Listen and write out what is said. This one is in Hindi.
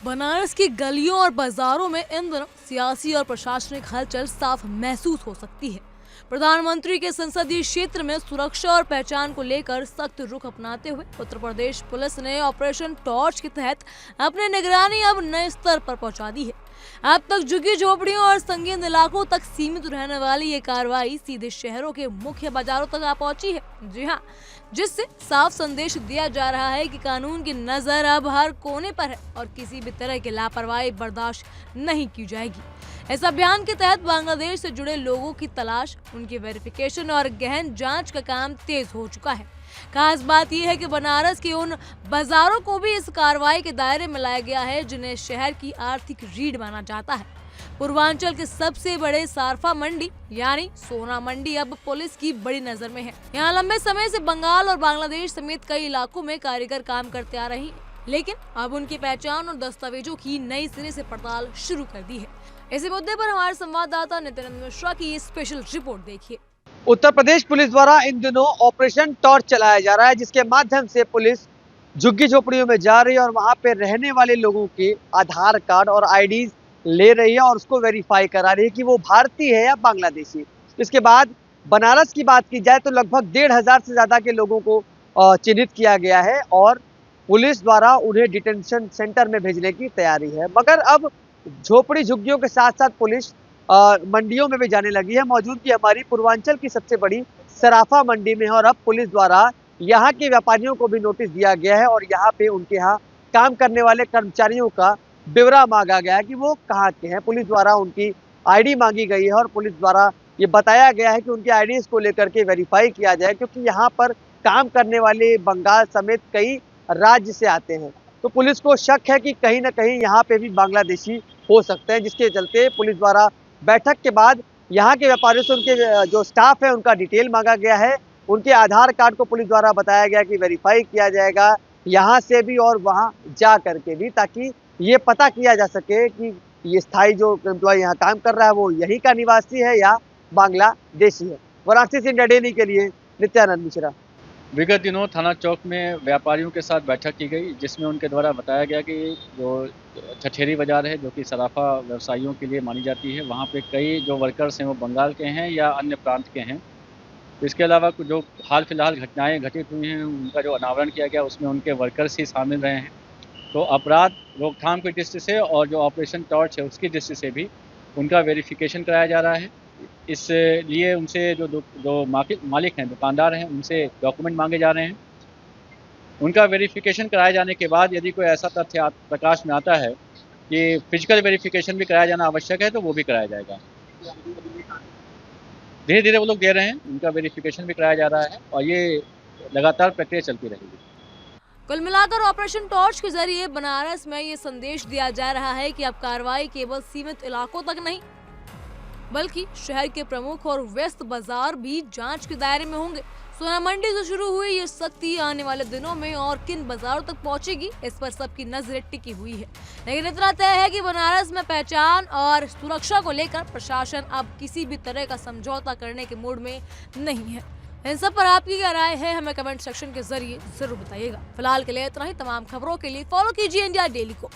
बनारस की गलियों और बाजारों में इन दिनों सियासी और प्रशासनिक हलचल साफ महसूस हो सकती है। प्रधानमंत्री के संसदीय क्षेत्र में सुरक्षा और पहचान को लेकर सख्त रुख अपनाते हुए उत्तर प्रदेश पुलिस ने ऑपरेशन टॉर्च के तहत अपनी निगरानी अब नए स्तर पर पहुंचा दी है। अब तक झुग्गी झोपड़ियों और संगीन इलाकों तक सीमित रहने वाली ये कार्रवाई सीधे शहरों के मुख्य बाजारों तक आ पहुंची है। जी हाँ, जिससे साफ संदेश दिया जा रहा है कि कानून की नजर अब हर कोने पर है और किसी भी तरह की लापरवाही बर्दाश्त नहीं की जाएगी। इस अभियान के तहत बांग्लादेश से जुड़े लोगों की तलाश, उनकी वेरिफिकेशन और गहन जांच का काम तेज हो चुका है। खास बात यह है कि बनारस के उन बाजारों को भी इस कार्रवाई के दायरे में लाया गया है जिन्हें शहर की आर्थिक रीढ़ माना जाता है। पूर्वांचल के सबसे बड़े सारफा मंडी यानी सोना मंडी अब पुलिस की बड़ी नजर में है। यहाँ लंबे समय से बंगाल और बांग्लादेश समेत कई इलाकों में कारीगर काम करते आ रहे हैं, लेकिन अब उनकी पहचान और दस्तावेजों की नई सिरे से पड़ताल शुरू कर दी है। इसी मुद्दे पर हमारे संवाददाता नित्यानंद मिश्रा की स्पेशल रिपोर्ट देखिए। उत्तर प्रदेश पुलिस द्वारा इन दिनों ऑपरेशन टॉर्च चलाया जा रहा है, जिसके माध्यम से पुलिस झुग्गी झोपड़ियों में जा रही है और वहां पे रहने वाले लोगों के आधार कार्ड और आईडी ले रही है और उसको वेरीफाई करा रही है कि वो भारतीय है या बांग्लादेशी। इसके बाद बनारस की बात की जाए तो लगभग 1,500 से ज्यादा के लोगों को चिन्हित किया गया है और पुलिस द्वारा उन्हें डिटेंशन सेंटर में भेजने की तैयारी है। मगर अब झोपड़ी झुग्गियों के साथ साथ पुलिस मंडियों में भी जाने लगी है। मौजूदगी हमारी पूर्वांचल की सबसे बड़ी सराफा मंडी में है और अब पुलिस द्वारा यहाँ के व्यापारियों को भी नोटिस दिया गया है और यहाँ पे उनके यहाँ काम करने वाले कर्मचारियों का ब्यौरा मांगा गया है कि वो कहाँ के हैं। पुलिस द्वारा उनकी आईडी मांगी गई है और पुलिस द्वारा ये बताया गया है कि उनके आईडीज को लेकर के वेरीफाई किया जाए, क्योंकि यहाँ पर काम करने वाले बंगाल समेत कई राज्य से आते हैं। तो पुलिस को शक है कि कहीं ना कहीं यहाँ पे भी बांग्लादेशी हो सकते हैं, जिसके चलते पुलिस द्वारा बैठक के बाद यहाँ के व्यापारियों से उनके जो स्टाफ है उनका डिटेल मांगा गया है। उनके आधार कार्ड को पुलिस द्वारा बताया गया कि वेरीफाई किया जाएगा यहाँ से भी और वहाँ जा करके भी, ताकि ये पता किया जा सके कि ये स्थायी जो एम्प्लॉय यहाँ काम कर रहा है वो यही का निवासी है या बांग्लादेशी है। वाराणसी से इंडिया डेली के लिए नित्यानंद मिश्रा। विगत दिनों थाना चौक में व्यापारियों के साथ बैठक की गई, जिसमें उनके द्वारा बताया गया कि जो ठठेरी बाजार है जो कि सराफा व्यवसायियों के लिए मानी जाती है, वहाँ पे कई जो वर्कर्स हैं वो बंगाल के हैं या अन्य प्रांत के हैं। इसके अलावा जो हाल फिलहाल घटनाएं घटित हुई हैं उनका जो अनावरण किया गया उसमें उनके वर्कर्स ही शामिल रहे हैं। तो अपराध रोकथाम की दृष्टि से और जो ऑपरेशन टॉर्च है उसकी दृष्टि से भी उनका वेरिफिकेशन कराया जा रहा है। इसलिए उनसे जो मालिक हैं, दुकानदार हैं, उनसे डॉक्यूमेंट मांगे जा रहे हैं। उनका वेरिफिकेशन कराए जाने के बाद यदि कोई ऐसा तथ्य प्रकाश में आता है कि फिजिकल वेरिफिकेशन भी कराया जाना आवश्यक है तो वो भी कराया जाएगा। धीरे धीरे वो लोग दे रहे हैं, उनका वेरिफिकेशन भी कराया जा रहा है और ये लगातार प्रक्रिया चलती रहेगी। कुल मिलाकर ऑपरेशन टॉर्च के जरिए बनारस में ये संदेश दिया जा रहा है कि अब कार्रवाई केवल सीमित इलाकों तक नहीं बल्कि शहर के प्रमुख और व्यस्त बाजार भी जांच के दायरे में होंगे। सोना मंडी से शुरू हुई ये सख्ती आने वाले दिनों में और किन बाजारों तक पहुंचेगी, इस पर सबकी नजरें टिकी हुई है। लेकिन इतना तय है कि बनारस में पहचान और सुरक्षा को लेकर प्रशासन अब किसी भी तरह का समझौता करने के मूड में नहीं है। इन सब पर आपकी क्या राय है, हमें कमेंट सेक्शन के जरिए जरूर बताइएगा। फिलहाल के लिए इतना ही। तमाम खबरों के लिए फॉलो कीजिए इंडिया डेली को।